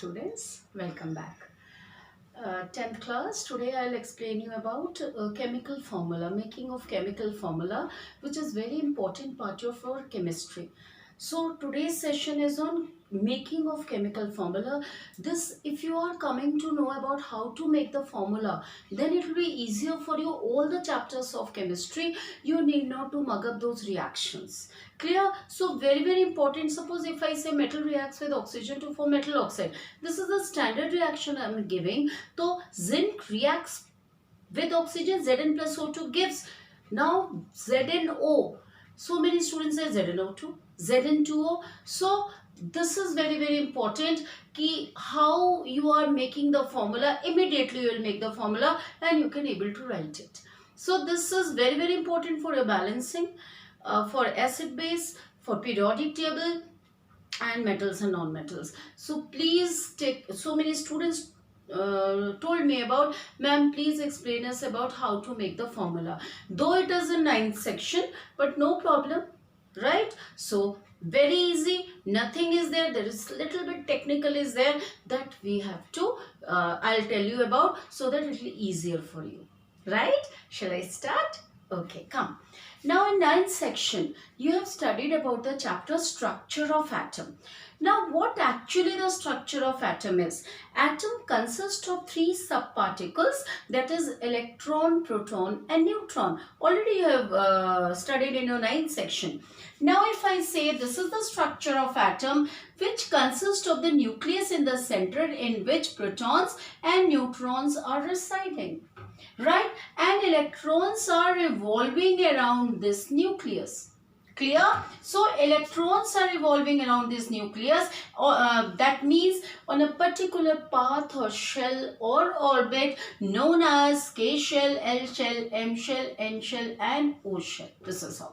students, welcome back. 10th class, today I'll explain you about chemical formula, making of chemical formula, which is very important part of our chemistry. So today's session is on making of chemical formula. This, if you are coming to know about how to make the formula, then it will be easier for you. All the chapters of chemistry, you need not to mug up those reactions. Clear? So very important. Suppose if I say metal reacts with oxygen to form metal oxide. This is the standard reaction I am giving. So zinc reacts with oxygen, Zn plus O2 gives now ZnO. So many students say ZnO2, Zn2O. So this is very important कि how you are making the formula. Immediately you will make the formula and you can able to write it. So this is very important for your balancing, for acid base, for periodic table and metals and non-metals. So please take, so many students told me about, ma'am, please explain us about how to make the formula. Though it is in 9th section, but no problem, right? So very easy, nothing is there. There is little bit technical is there that we have to, I'll tell you about so that it will be easier for you, right? Shall I start? Okay, come. Now in 9th section, you have studied about the chapter structure of atom. Now what actually the structure of atom is? Atom consists of 3 subparticles, that is electron, proton and neutron. Already you have studied in your 9th section. Now if I say this is the structure of atom, which consists of the nucleus in the center in which protons and neutrons are residing. Right? And electrons are revolving around this nucleus. Clear? So electrons are revolving around this nucleus. That means on a particular path or shell or orbit known as K shell, L shell, M shell, N shell and O shell. This is how.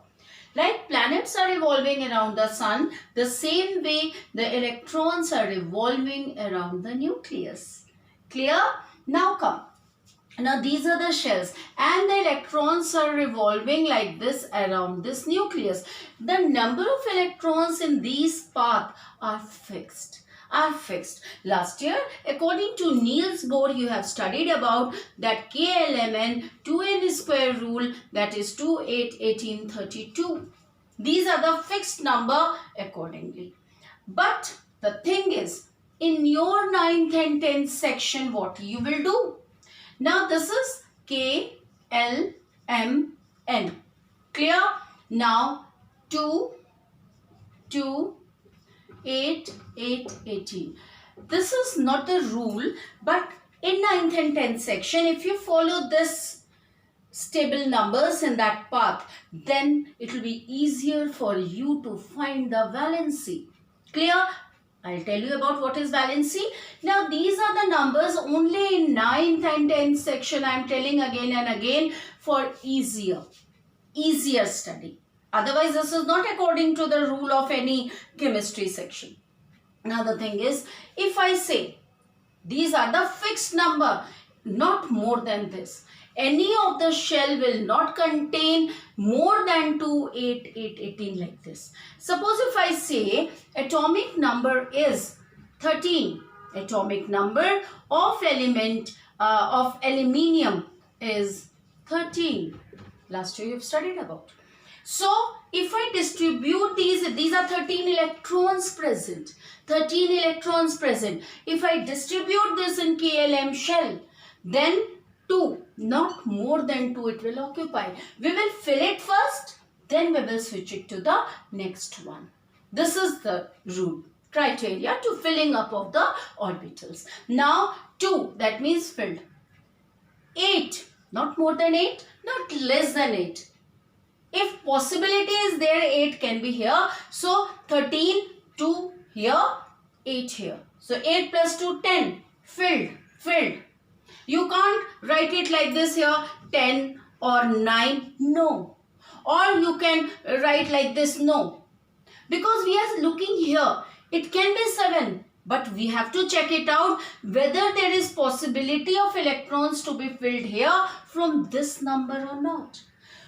Like planets are revolving around the sun, the same way the electrons are revolving around the nucleus. Clear? Now come. Now these are the shells and the electrons are revolving like this around this nucleus. The number of electrons in these paths are fixed. Last year, according to Niels Bohr, you have studied about that KLMN 2n square rule, that is 2, 8, 18, 32. These are the fixed number accordingly. But the thing is, in your 9th and 10th section, what you will do? Now this is K, L, M, N. Clear? Now 2, 2, 8, 8, 18. This is not the rule, but in 9th and 10th section, if you follow this stable numbers in that path, then it will be easier for you to find the valency. Clear? I'll tell you about what is valency. Now these are the numbers only in 9th and 10th section. I am telling again and again for easier study. Otherwise this is not according to the rule of any chemistry section. Now the thing is, if I say these are the fixed number, not more than this. Any of the shell will not contain more than 2, 8, 8, 18 like this. Suppose if I say atomic number is 13. Atomic number of element of aluminium is 13. Last year you have studied about. So if I distribute these are 13 electrons present. 13 electrons present. If I distribute this in KLM shell, then 2, not more than 2 it will occupy. We will fill it first, then we will switch it to the next one. This is the rule, criteria to filling up of the orbitals. Now 2, that means filled. 8, not more than 8, not less than 8. If possibility is there, 8 can be here. So 13, 2 here, 8 here. So 8 plus 2, 10, filled. You can't write it like this here, 10 or 9, no. Or you can write like this, no. Because we are looking here, it can be 7. But we have to check it out whether there is possibility of electrons to be filled here from this number or not.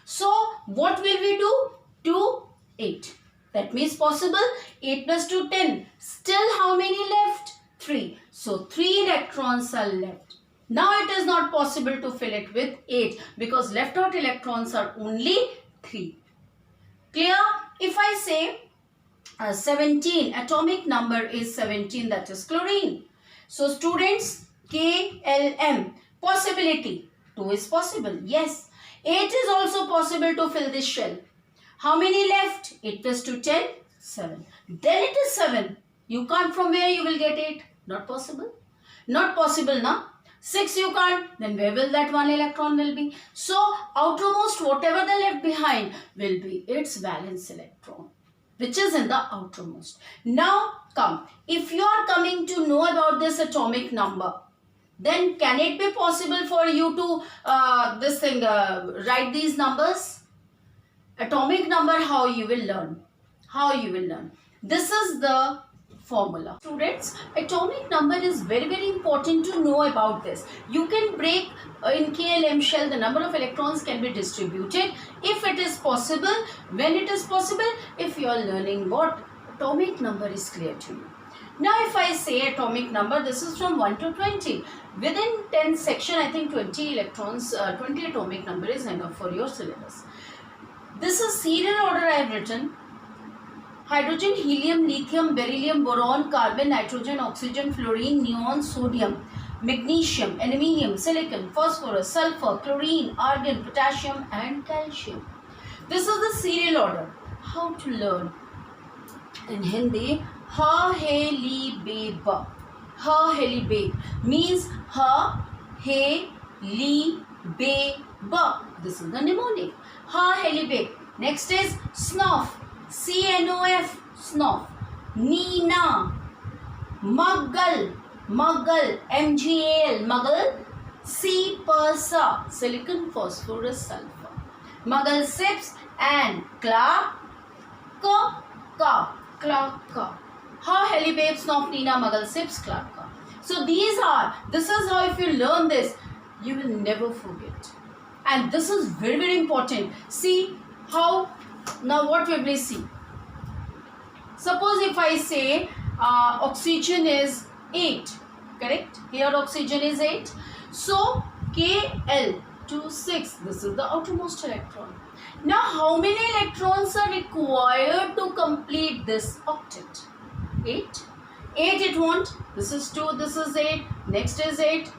So what will we do? 2, 8. That means possible. 8 plus 2, 10. Still how many left? 3. So 3 electrons are left. Now it is not possible to fill it with 8 because left out electrons are only 3. Clear? If I say 17, atomic number is 17, that is chlorine. So students, KLM, possibility. 2 is possible, yes. 8 is also possible to fill this shell. How many left? 8 plus 2, 10, 7. Then it is 7. You can't, from where you will get 8? Not possible. Not possible, na? 6 you can't. Then where will that 1 electron will be? So outermost, whatever the left behind will be its valence electron, which is in the outermost. Now come, if you are coming to know about this atomic number, then can it be possible for you to write these numbers? Atomic number, how you will learn? How you will learn? This is the formula. Students, atomic number is very, very important to know about this. You can break in KLM shell, the number of electrons can be distributed if it is possible. When it is possible, if you are learning what atomic number is clear to you. Now if I say atomic number, this is from 1 to 20. Within 10 section, I think 20 electrons, 20 atomic number is enough for your syllabus. This is serial order I have written. Hydrogen, helium, lithium, beryllium, boron, carbon, nitrogen, oxygen, fluorine, neon, sodium, magnesium, aluminium, silicon, phosphorus, sulfur, chlorine, argon, potassium and calcium. This is the serial order. How to learn? In Hindi, ha, he, li, be, ba. Ha, he, li, be means ha, he, li, be, ba. This is the mnemonic. Ha, he, li, be. Next is snuff. CNOF, snuff. Nina, muggle, muggle, MgAl, muggle. C, persa, silicon, phosphorus, sulfur. Muggle sips and Clark, Clark. Ha, helibabe, snuff, Nina, muggle sips, Clark. So this is how if you learn this, you will never forget. And this is very, very important. See how. Now what will we see? Suppose if I say oxygen is 8, correct? Here oxygen is 8. So Kl to 6, this is the outermost electron. Now how many electrons are required to complete this octet? 8. 8 it won't. This is 2, this is 8, next is 8.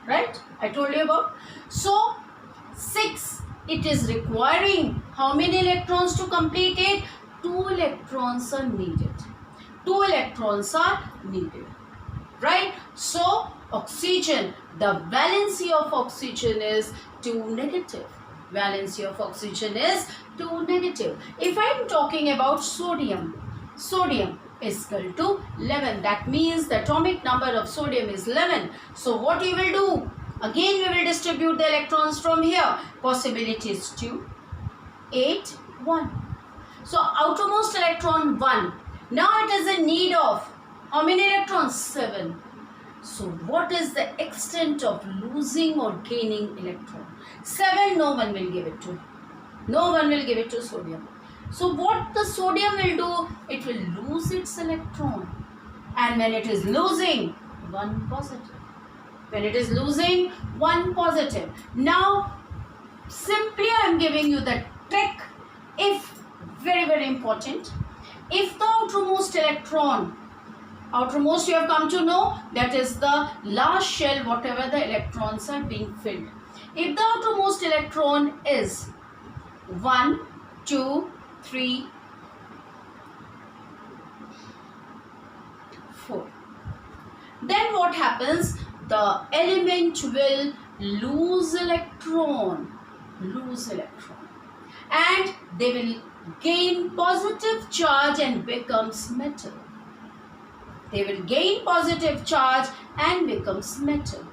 Right? I told you about. So 6. It is requiring how many electrons to complete it? 2 electrons are needed. 2 electrons are needed. Right? So, oxygen, the valency of oxygen is 2 negative. Valency of oxygen is 2 negative. If I am talking about sodium, sodium is equal to 11. That means the atomic number of sodium is 11. So, what you will do? Again, we will distribute the electrons from here. Possibility is 2, 8, 1. So, outermost electron 1. Now, it is in need of how many electrons? 7. So, what is the extent of losing or gaining electron? 7, no one will give it to. No one will give it to sodium. So, what the sodium will do? It will lose its electron. And when it is losing, 1 positive. When it is losing, 1 positive. Now, simply I am giving you the trick. If, very, very important, if the outermost electron, outermost you have come to know, that is the last shell, whatever the electrons are being filled. If the outermost electron is 1, 2, 3, 4, then what happens? The element will lose electron, and they will gain positive charge and becomes metal. They will gain positive charge and becomes metal.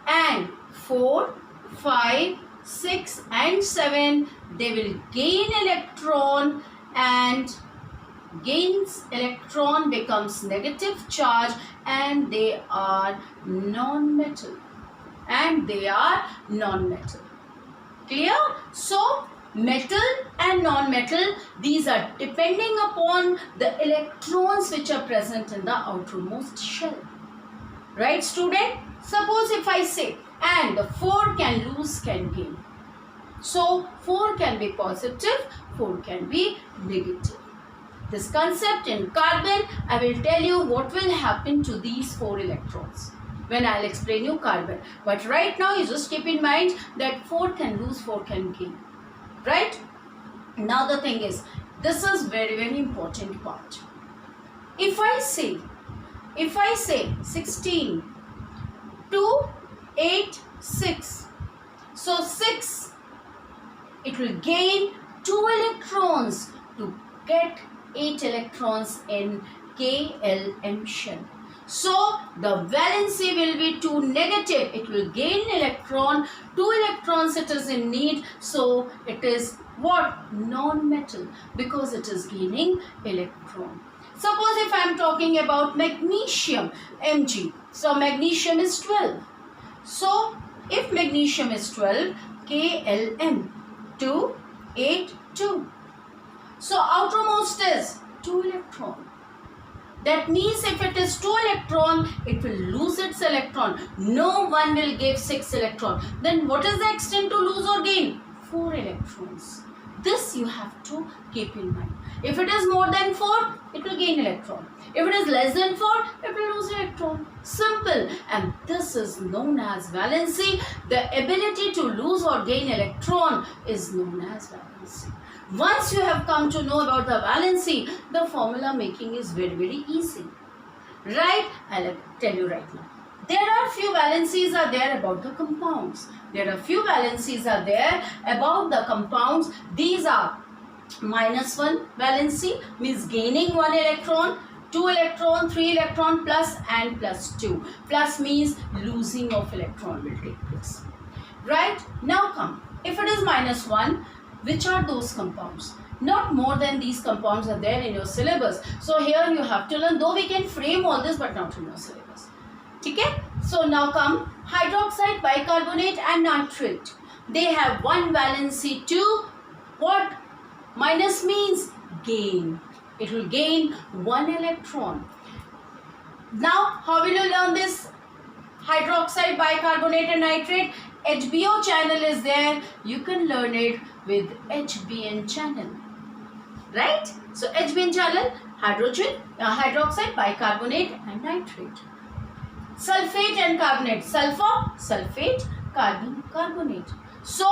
And 4, 5, 6 and 7, they will gain electron, and gains electron becomes negative charge, and they are non-metal. Clear? So, metal and non-metal, these are depending upon the electrons which are present in the outermost shell. Right, student? Suppose if I say, and the 4 can lose, can gain. So 4 can be positive, 4 can be negative. This concept in carbon, I will tell you what will happen to these 4 electrons when I'll explain you carbon. But right now you just keep in mind that 4 can lose, 4 can gain. Right? Now the thing is, this is very, very important part. If I say 16, 2, 8, 6. So 6, it will gain 2 electrons to get 8 electrons in KLM shell. So the valency will be 2 negative. It will gain electron. 2 electrons it is in need. So it is what? Non-metal, because it is gaining electron. Suppose if I am talking about magnesium, Mg. So magnesium is 12. So if magnesium is 12, KLM 2, 8, 2. So outermost is 2 electron. That means if it is 2 electron, it will lose its electron. No one will give 6 electron. Then what is the extent to lose or gain? 4 electrons. This you have to keep in mind. If it is more than 4, it will gain electron. If it is less than 4, it will lose electron. Simple. And this is known as valency. The ability to lose or gain electron is known as valency. Once you have come to know about the valency, the formula making is very, very easy. Right? I'll tell you right now. There are few valencies are there about the compounds. There are few valencies are there about the compounds. These are -1 valency, means gaining 1 electron, 2 electron, 3 electron plus and +2. Plus means losing of electron will take place. Right? Now come. If it is -1, which are those compounds? Not more than these compounds are there in your syllabus. So here you have to learn, though we can frame all this but not in your syllabus. Okay? So now come hydroxide, bicarbonate and nitrate. They have 1 valency to what? Minus means gain. It will gain 1 electron. Now how will you learn this? Hydroxide, bicarbonate and nitrate. HBO channel is there. You can learn it with HBN channel. Right? So HBN channel, hydrogen, hydroxide, bicarbonate and nitrate. Sulfate and carbonate. Sulfur, sulfate, carbon, carbonate. So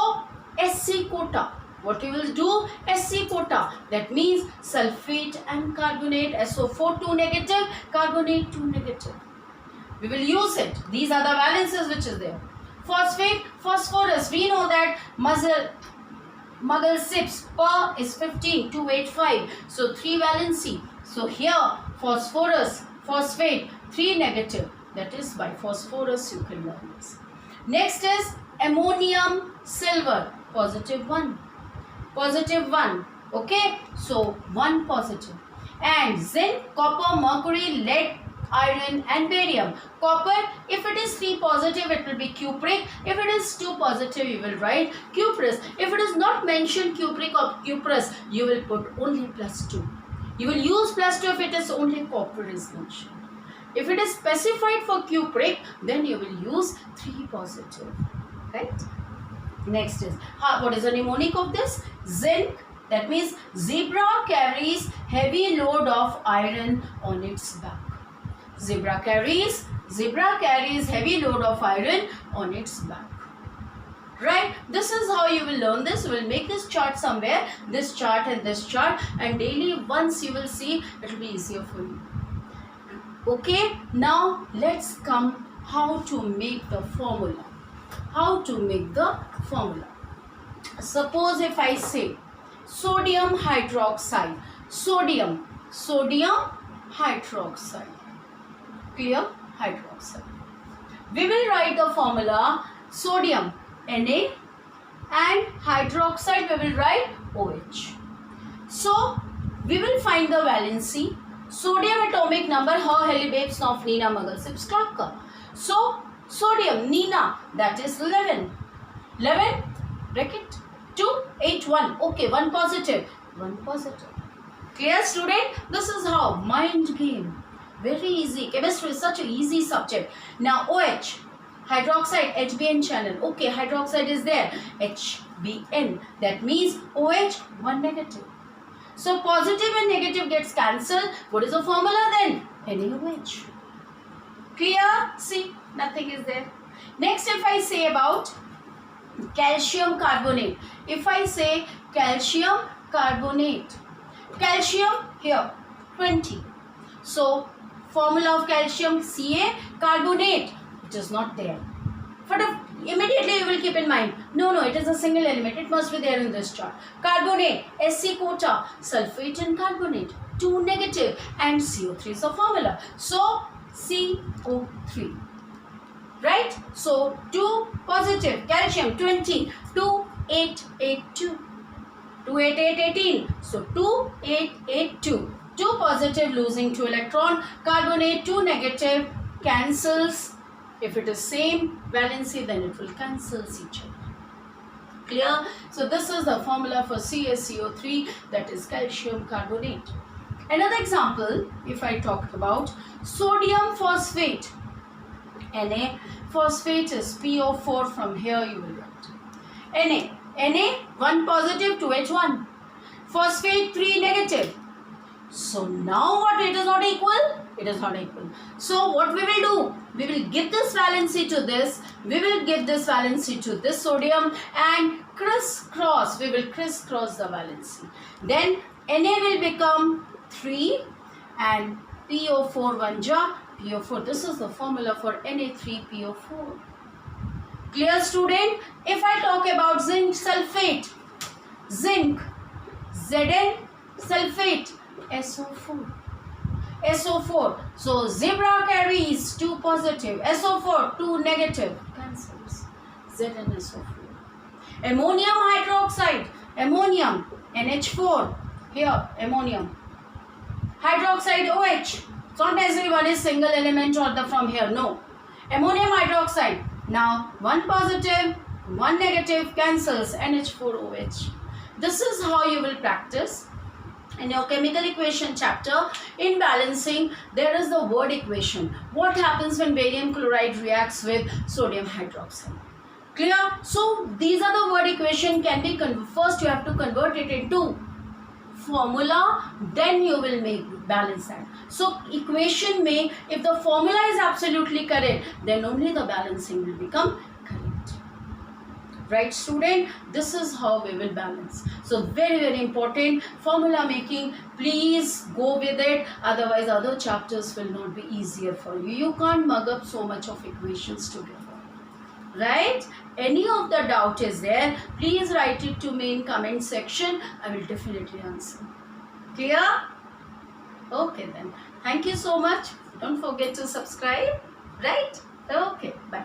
SC quota. What you will do? SC quota. That means sulfate and carbonate. SO4 2 negative, carbonate 2 negative. We will use it. These are the valences which is there. Phosphate, phosphorus. We know that Mughal sips per is 15, 285. So 3 valency. So here phosphorus, phosphate 3 negative. That is by phosphorus you can learn this. Next is ammonium, silver, +1. +1. Okay. So 1 positive. And zinc, copper, mercury, lead, iron and barium. Copper, if it is 3 positive, it will be cupric. If it is 2 positive, you will write cuprous. If it is not mentioned cupric or cuprous, you will put only +2. You will use +2 if it is only copper is mentioned. If it is specified for cupric, then you will use 3 positive. Right? Next is, what is the mnemonic of this? Zinc. That means zebra carries heavy load of iron on its back. Zebra carries heavy load of iron on its back. Right? This is how you will learn this. You will make this chart somewhere, this chart and this chart, and daily once you will see, it will be easier for you. Okay, now let's come how to make the formula. How to make the formula. Suppose if I say sodium hydroxide, sodium hydroxide, clear, hydroxide. We will write the formula sodium Na and hydroxide we will write OH. So we will find the valency. Sodium atomic number, her Heli Babes of Nina Mughal Sips Clark. So sodium, Nina, that is 11. 11, bracket, 2, 8, 1. Okay, 1 positive, 1 positive. Clear, student? This is how mind game. Very easy. Chemistry is such an easy subject. Now OH, hydroxide, HBN channel. Okay, hydroxide is there. HBN. That means OH, 1 negative. So positive and negative gets cancelled. What is the formula then? NaOH. Clear? See, nothing is there. Next, if I say about calcium carbonate. If I say calcium carbonate. Calcium here, 20. So, formula of calcium Ca, carbonate, it is not there. But immediately you will keep in mind, no, it is a single element. It must be there in this chart. Carbonate, Sc quota, sulfate and carbonate, 2 negative, and CO3 is the formula. So, CO3. Right? So, 2 positive, calcium 20, 2, 8, 8, 2. 2, 8, 8, 18. So, 2, 8, 8, 2. 2 positive losing 2 electron. Carbonate 2 negative cancels. If it is same valency, then it will cancel each other. Clear? So, this is the formula for CaCO3, that is calcium carbonate. Another example, if I talk about sodium phosphate. Na, phosphate is PO4, from here you will write. Na, 1 positive, 2H1. Phosphate 3 negative. So now what? It is not equal? It is not equal. So what we will do? We will give this valency to this. We will give this valency to this sodium and crisscross. We will crisscross the valency. Then Na will become 3 and PO4 1 ja PO4. This is the formula for Na3PO4. Clear, student? If I talk about zinc sulfate, zinc, Zn sulfate, SO4. SO4. So zebra carries 2 positive, SO4 2 negative, cancels. ZnSO4. Ammonium hydroxide, ammonium, NH4. Here, ammonium. Hydroxide OH. It's not necessarily one is single element or the from here. No. Ammonium hydroxide. Now 1 positive, 1 negative, cancels, NH4OH. This is how you will practice. In your chemical equation chapter, in balancing, there is the word equation. What happens when barium chloride reacts with sodium hydroxide? Clear? So, these are the word equation can be first you have to convert it into formula, then you will make balance that. So, equation may, if the formula is absolutely correct, then only the balancing will become correct. Right, student? This is how we will balance. So, very important formula making. Please go with it. Otherwise, other chapters will not be easier for you. You can't mug up so much of equations together. Right? Any of the doubt is there, please write it to me in comment section. I will definitely answer. Clear? Okay then. Thank you so much. Don't forget to subscribe. Right? Okay. Bye.